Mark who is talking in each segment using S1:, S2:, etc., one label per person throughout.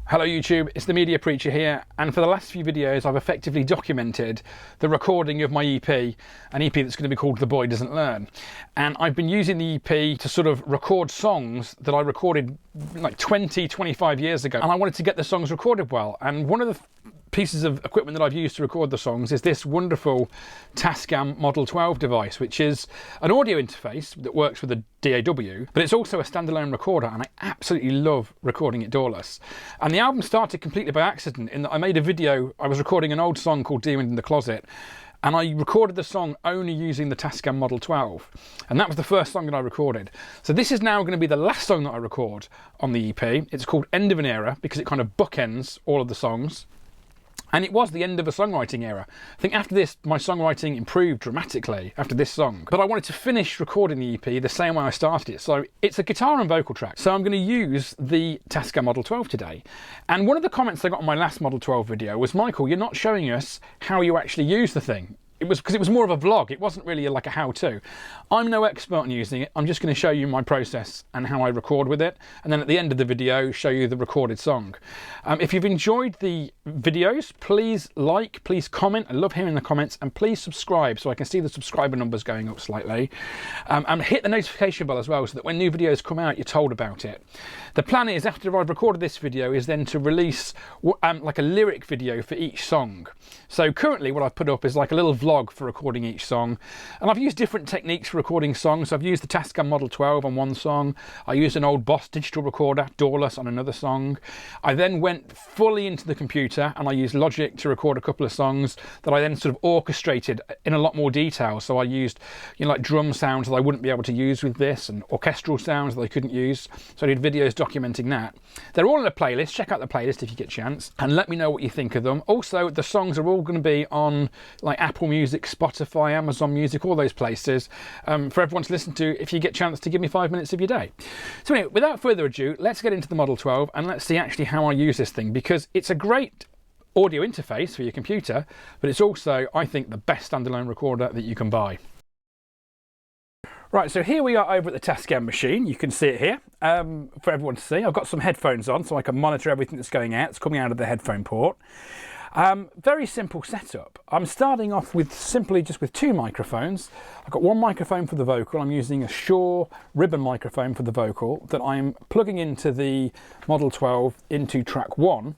S1: Hello YouTube, it's the Media Preacher here, and for the last few videos I've effectively documented the recording of my EP, an EP that's going to be called The Boy Doesn't Learn. And I've been using the EP to sort of record songs that I recorded like 25 years ago, and I wanted to get the songs recorded well. And one of the pieces of equipment that I've used to record the songs is this wonderful Tascam Model 12 device, which is an audio interface that works with a DAW, but it's also a standalone recorder, and I absolutely love recording it doorless. And the album started completely by accident in that I made a video. I was recording an old song called Demon in the Closet, and I recorded the song only using the Tascam Model 12, and that was the first song that I recorded. So this is now going to be the last song that I record on the EP. It's called End of an Era because it kind of bookends all of the songs. And it was the end of a songwriting era. I think after this, my songwriting improved dramatically after this song. But I wanted to finish recording the EP the same way I started it. So it's a guitar and vocal track. So I'm going to use the Tascam Model 12 today. And one of the comments I got on my last Model 12 video was, Michael, you're not showing us how you actually use the thing. It was because it was more of a vlog. It wasn't really like a how-to. I'm no expert on using it. I'm just going to show you my process and how I record with it. And then at the end of the video, show you the recorded song. If you've enjoyed the videos, please like, please comment. I love hearing the comments. And please subscribe so I can see the subscriber numbers going up slightly. And hit the notification bell as well so that when new videos come out, you're told about it. The plan is, after I've recorded this video, is then to release like a lyric video for each song. So currently what I've put up is like a little vlog for recording each song, and I've used different techniques for recording songs. So I've used the Tascam Model 12 on one song, I used an old Boss digital recorder doorless on another song. I then went fully into the computer and I used Logic to record a couple of songs that I then sort of orchestrated in a lot more detail. So I used, you know, like drum sounds that I wouldn't be able to use with this, and orchestral sounds that I couldn't use. So I did videos documenting that. They're all in a playlist. Check out the playlist if you get a chance, and let me know what you think of them. Also, the songs are all going to be on like Apple Music, Spotify, Amazon Music, all those places, for everyone to listen to if you get a chance to give me 5 minutes of your day. So anyway, without further ado, let's get into the Model 12 and let's see actually how I use this thing, because it's a great audio interface for your computer, but it's also, I think, the best standalone recorder that you can buy. Right, so here we are over at the Tascam machine. You can see it here for everyone to see. I've got some headphones on so I can monitor everything that's going out. It's coming out of the headphone port. Very simple setup. I'm starting off with simply just with two microphones. I've got one microphone for the vocal. I'm using a Shure ribbon microphone for the vocal that I'm plugging into the Model 12 into track 1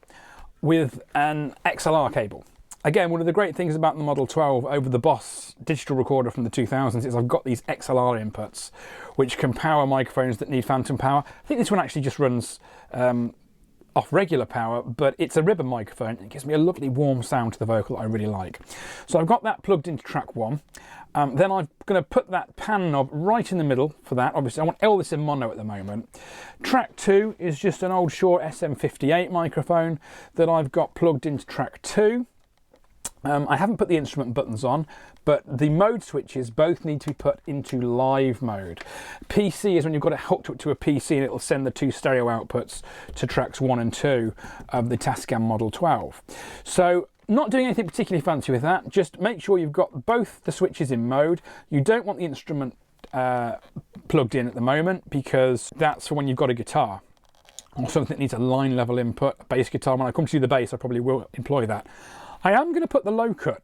S1: with an XLR cable. Again, one of the great things about the Model 12 over the Boss digital recorder from the 2000s is I've got these XLR inputs which can power microphones that need phantom power. I think this one actually just runs off regular power, but it's a ribbon microphone. It gives me a lovely warm sound to the vocal that I really like. So I've got that plugged into track 1. Then I'm going to put that pan knob right in the middle for that. Obviously I want all this in mono at the moment. Track 2 is just an old Shure SM58 microphone that I've got plugged into track 2. I haven't put the instrument buttons on, but the mode switches both need to be put into live mode. PC is when you've got it hooked up to a PC and it'll send the two stereo outputs to tracks 1 and 2 of the Tascam Model 12. So not doing anything particularly fancy with that, just make sure you've got both the switches in mode. You don't want the instrument plugged in at the moment because that's for when you've got a guitar or something that needs a line level input, a bass guitar. When I come to do the bass, I probably will employ that. I am going to put the low cut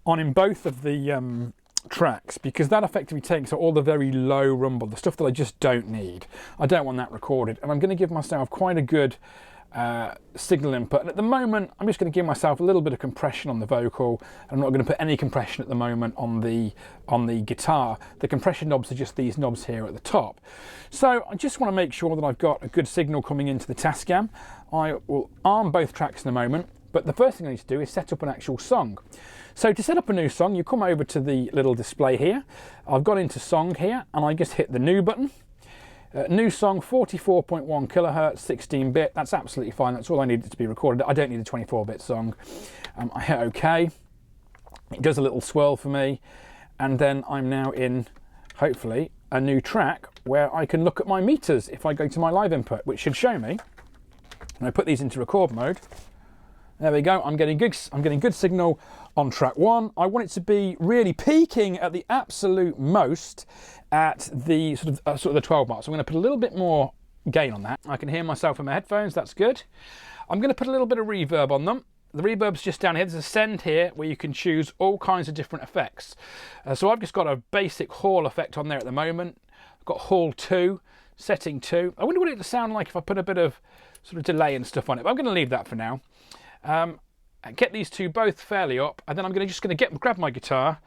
S1: on in both of the tracks because that effectively takes out all the very low rumble, the stuff that I just don't need. I don't want that recorded, and I'm going to give myself quite a good signal input. And at the moment, I'm just going to give myself a little bit of compression on the vocal. I'm not going to put any compression at the moment on the guitar. The compression knobs are just these knobs here at the top. So I just want to make sure that I've got a good signal coming into the Tascam. I will arm both tracks in a moment. But the first thing I need to do is set up an actual song. So to set up a new song, you come over to the little display here. I've gone into song here and I just hit the new button. New song, 44.1 kilohertz, 16-bit. That's absolutely fine. That's all I need to be recorded. I don't need a 24-bit song. I hit OK. It does a little swirl for me. And then I'm now in, hopefully, a new track where I can look at my meters if I go to my live input, which should show me. And I put these into record mode. There we go. I'm getting good signal on track 1. I want it to be really peaking at the absolute most at the sort of the 12 mark. So I'm going to put a little bit more gain on that. I can hear myself in my headphones. That's good. I'm going to put a little bit of reverb on them. The reverb's just down here. There's a send here where you can choose all kinds of different effects. So I've just got a basic hall effect on there at the moment. I've got hall 2, setting 2. I wonder what it would sound like if I put a bit of sort of delay and stuff on it, but I'm going to leave that for now. Get these two both fairly up, and then I'm just going to grab my guitar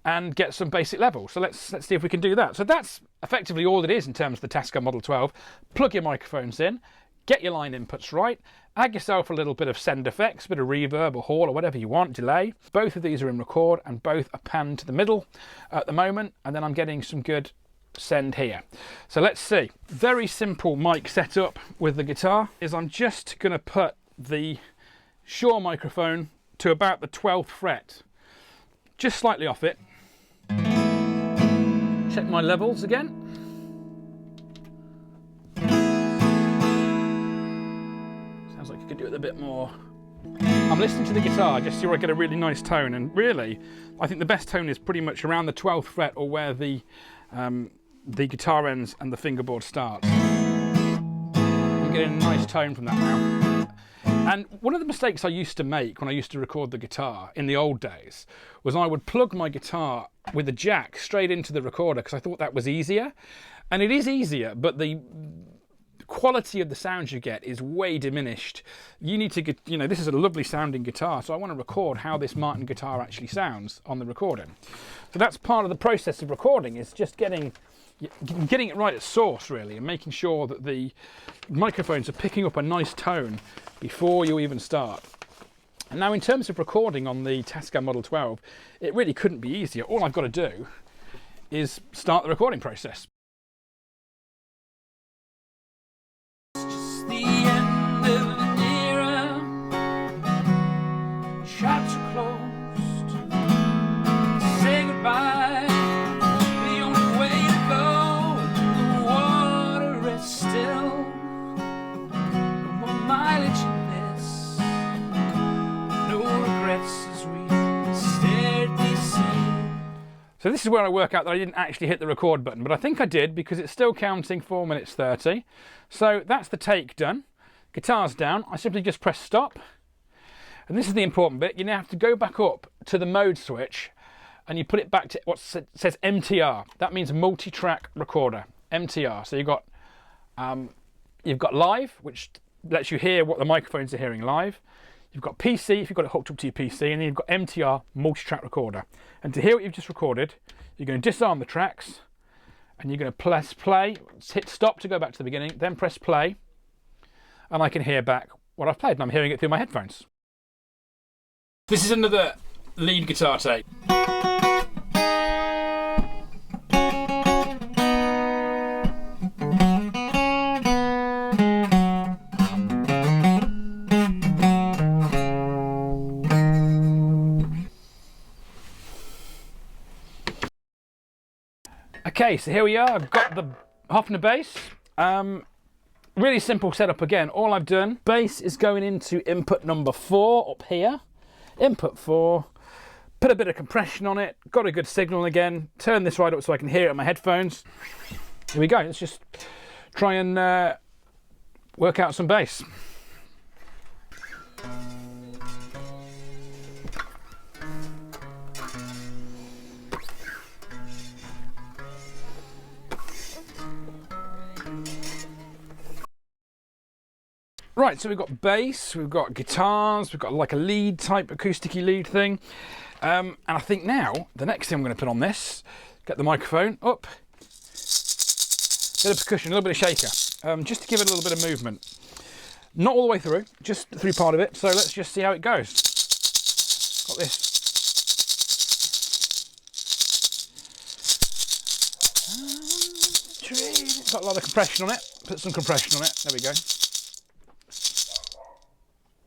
S1: and get some basic levels. So let's see if we can do that. So that's effectively all it is in terms of the Tascam Model 12. Plug your microphones in, get your line inputs right, add yourself a little bit of send effects, a bit of reverb or hall or whatever you want, delay. Both of these are in record and both are panned to the middle at the moment, and then I'm getting some good send here. So let's see. Very simple mic setup with the guitar is I'm just going to put the Shure microphone to about the 12th fret, just slightly off it. Check my levels again. Sounds like you could do it a bit more. I'm listening to the guitar just so I get a really nice tone, and really I think the best tone is pretty much around the 12th fret or where the guitar ends and the fingerboard starts. I'm getting a nice tone from that now. And one of the mistakes I used to make when I used to record the guitar in the old days was I would plug my guitar with a jack straight into the recorder because I thought that was easier. And it is easier, but the quality of the sound you get is way diminished. You need to get, this is a lovely sounding guitar, so I want to record how this Martin guitar actually sounds on the recording. So that's part of the process of recording, is just getting it right at source, really, and making sure that the microphones are picking up a nice tone before you even start. And now in terms of recording on the Tascam Model 12, it really couldn't be easier. All I've got to do is start the recording process. So this is where I work out that I didn't actually hit the record button, but I think I did because it's still counting 4 minutes 30. So that's the take done. Guitar's down. I simply just press stop. And this is the important bit. You now have to go back up to the mode switch and you put it back to what says MTR. That means multi-track recorder, MTR. So you've got live, which lets you hear what the microphones are hearing live. You've got PC if you've got it hooked up to your PC, and then you've got MTR, multi-track recorder. And to hear what you've just recorded, you're going to disarm the tracks, and you're going to press play, hit stop to go back to the beginning, then press play, and I can hear back what I've played, and I'm hearing it through my headphones. This is another lead guitar take. Okay, so here we are. I've got the Hofner bass. Really simple setup again. All I've done, bass is going into input number 4 up here. Input 4. Put a bit of compression on it. Got a good signal again. Turn this right up so I can hear it on my headphones. Here we go. Let's just try and work out some bass. Right, so we've got bass, we've got guitars, we've got like a lead type, acousticy lead thing. And I think now, the next thing I'm going to put on this, get the microphone up, bit of percussion, a little bit of shaker, just to give it a little bit of movement. Not all the way through, just through part of it, so let's just see how it goes. Got this. Got a lot of compression on it, put some compression on it, there we go.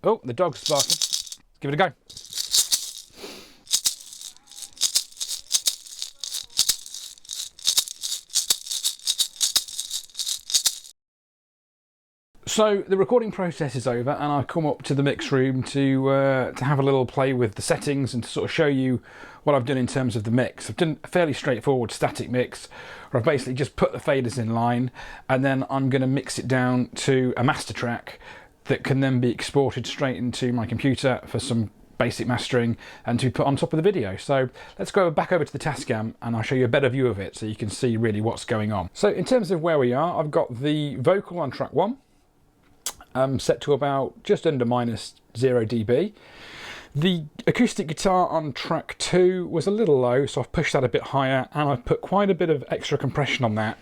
S1: Oh, the dog's barking. Let's give it a go. So the recording process is over, and I've come up to the mix room to have a little play with the settings and to sort of show you what I've done in terms of the mix. I've done a fairly straightforward static mix, where I've basically just put the faders in line, and then I'm going to mix it down to a master track that can then be exported straight into my computer for some basic mastering and to be put on top of the video. So let's go back over to the Tascam and I'll show you a better view of it so you can see really what's going on. So in terms of where we are, I've got the vocal on track 1 set to about just under -0 dB. The acoustic guitar on track 2 was a little low, so I've pushed that a bit higher, and I've put quite a bit of extra compression on that,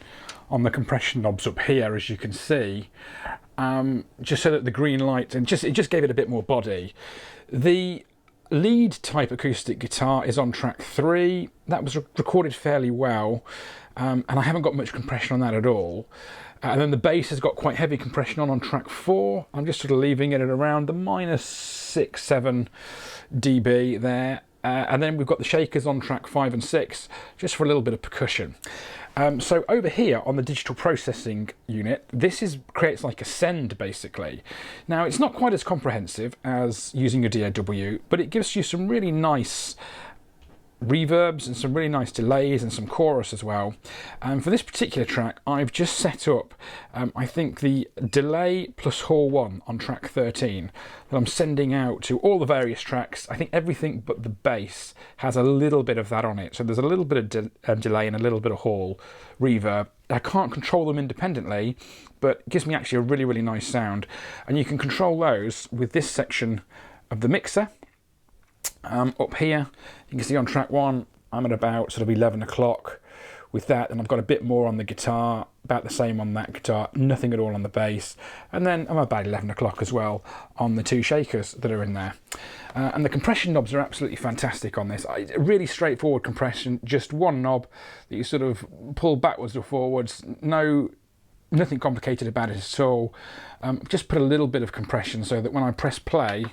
S1: on the compression knobs up here, as you can see, just so that the green light, and it just gave it a bit more body. The lead type acoustic guitar is on track 3. That was recorded fairly well, and I haven't got much compression on that at all. And then the bass has got quite heavy compression on track 4. I'm just sort of leaving it at around the -6, 7 dB there. And then we've got the shakers on track 5 and 6, just for a little bit of percussion. So over here on the digital processing unit, this creates like a send basically. Now it's not quite as comprehensive as using a DAW, but it gives you some really nice reverbs and some really nice delays and some chorus as well. For this particular track, I've just set up, I think, the delay plus hall 1 on track 13 that I'm sending out to all the various tracks. I think everything but the bass has a little bit of that on it. So there's a little bit of delay and a little bit of hall reverb. I can't control them independently, but it gives me actually a really, really nice sound. And you can control those with this section of the mixer. Up here, you can see on track 1, I'm at about sort of 11 o'clock with that, and I've got a bit more on the guitar, about the same on that guitar, nothing at all on the bass, and then I'm about 11 o'clock as well on the 2 shakers that are in there. And the compression knobs are absolutely fantastic on this. Really straightforward compression, just one knob that you sort of pull backwards or forwards, nothing complicated about it at all. Just put a little bit of compression so that when I press play,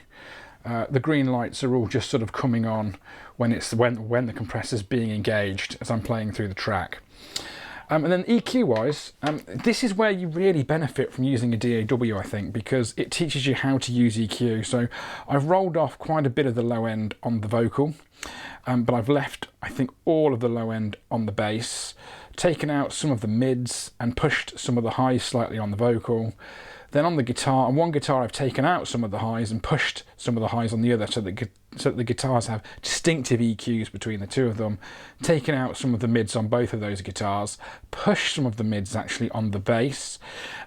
S1: the green lights are all just sort of coming on when the compressor's being engaged as I'm playing through the track. And then EQ wise, this is where you really benefit from using a DAW, I think, because it teaches you how to use EQ. So I've rolled off quite a bit of the low end on the vocal, but I've left, I think, all of the low end on the bass, taken out some of the mids and pushed some of the highs slightly on the vocal. Then on the guitar, on one guitar I've taken out some of the highs and pushed some of the highs on the other so that the guitars have distinctive EQs between the two of them. Taken out some of the mids on both of those guitars, pushed some of the mids actually on the bass,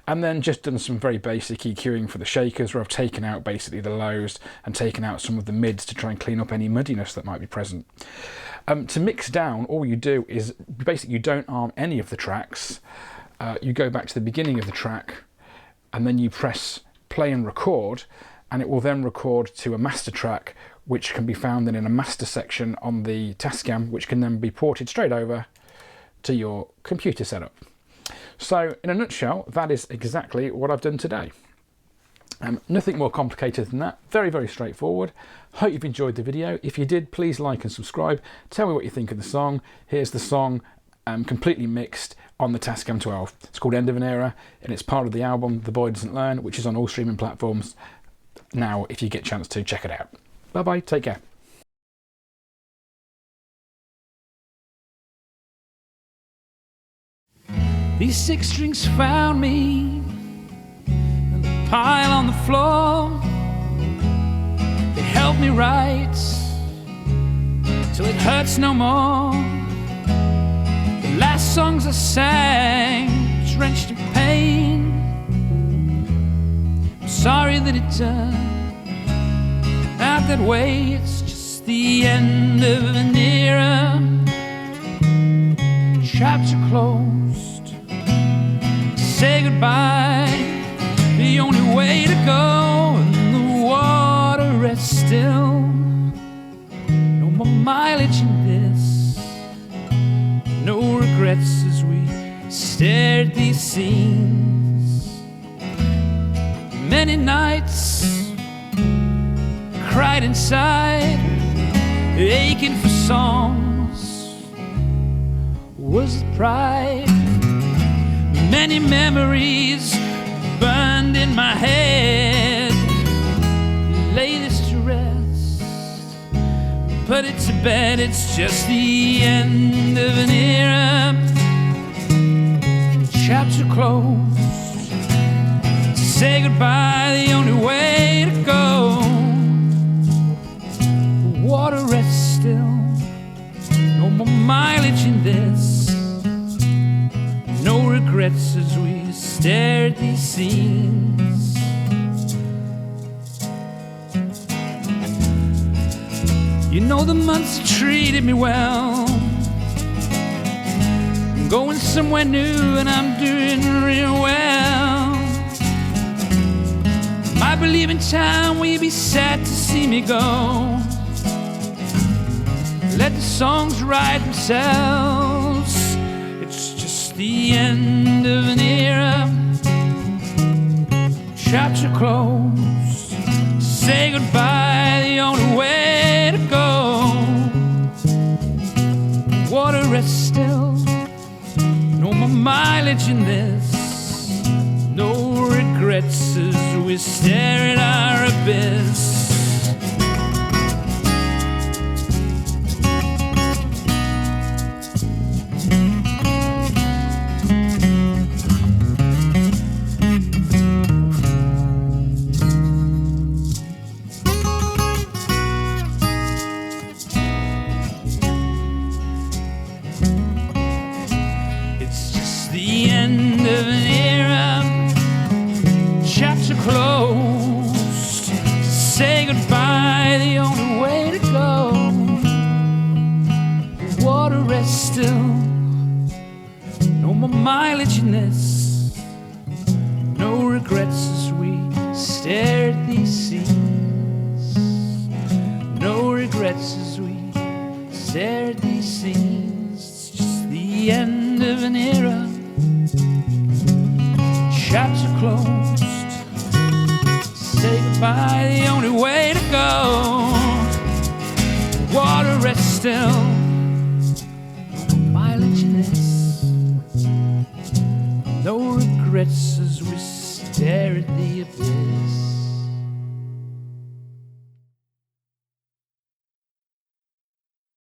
S1: and then just done some very basic EQing for the shakers where I've taken out basically the lows and taken out some of the mids to try and clean up any muddiness that might be present. To mix down, all you do is basically you don't arm any of the tracks. You go back to the beginning of the track, and then you press play and record, and it will then record to a master track, which can be found then in a master section on the Tascam, which can then be ported straight over to your computer setup. So in a nutshell, that is exactly what I've done today. Nothing more complicated than that. Very, very straightforward. Hope you've enjoyed the video. If you did, please like and subscribe. Tell me what you think of the song. Here's the song completely mixed on the Tascam 12. It's called End of an Era, and it's part of the album The Boy Doesn't Learn, which is on all streaming platforms now if you get a chance to check it out. Bye bye, take care.
S2: These 6 strings found me in the pile on the floor. They helped me write till it hurts no more. The last songs I sang, drenched in pain. I'm sorry that it turned out that way. It's just the end of an era. Chapter closed. Say goodbye. The only way to go, and the water rests still. No more mileage in this. No regrets as we stare at these scenes. Many nights cried inside, aching for songs. Was it pride? Many memories burned in my head. Lay this to rest, put it to bed. It's just the end of an era. Chapter closed. say goodbye, the only way to go. The water rests still, no more mileage in this. No regrets as we stare at these scenes. You know the months have treated me well. I'm going somewhere new and I'm doing real well. I believe in time, will you be sad to see me go? Let the songs write themselves. It's just the end of an era. Chapter closed. Say goodbye, the only way to go. Water rests still. No more mileage in this. No regrets as we stare at our abyss. It's just the end of an era. Chapter closed. Say goodbye, the only way to go. The water rests still. No more mileage in this. No regrets as we stare at these scenes. No regrets as we stare at these scenes. It's just the end of an era. Chapter closed. Say goodbye, the only way to go. Water rests still. No mileage in this. No regrets as we stare at the abyss.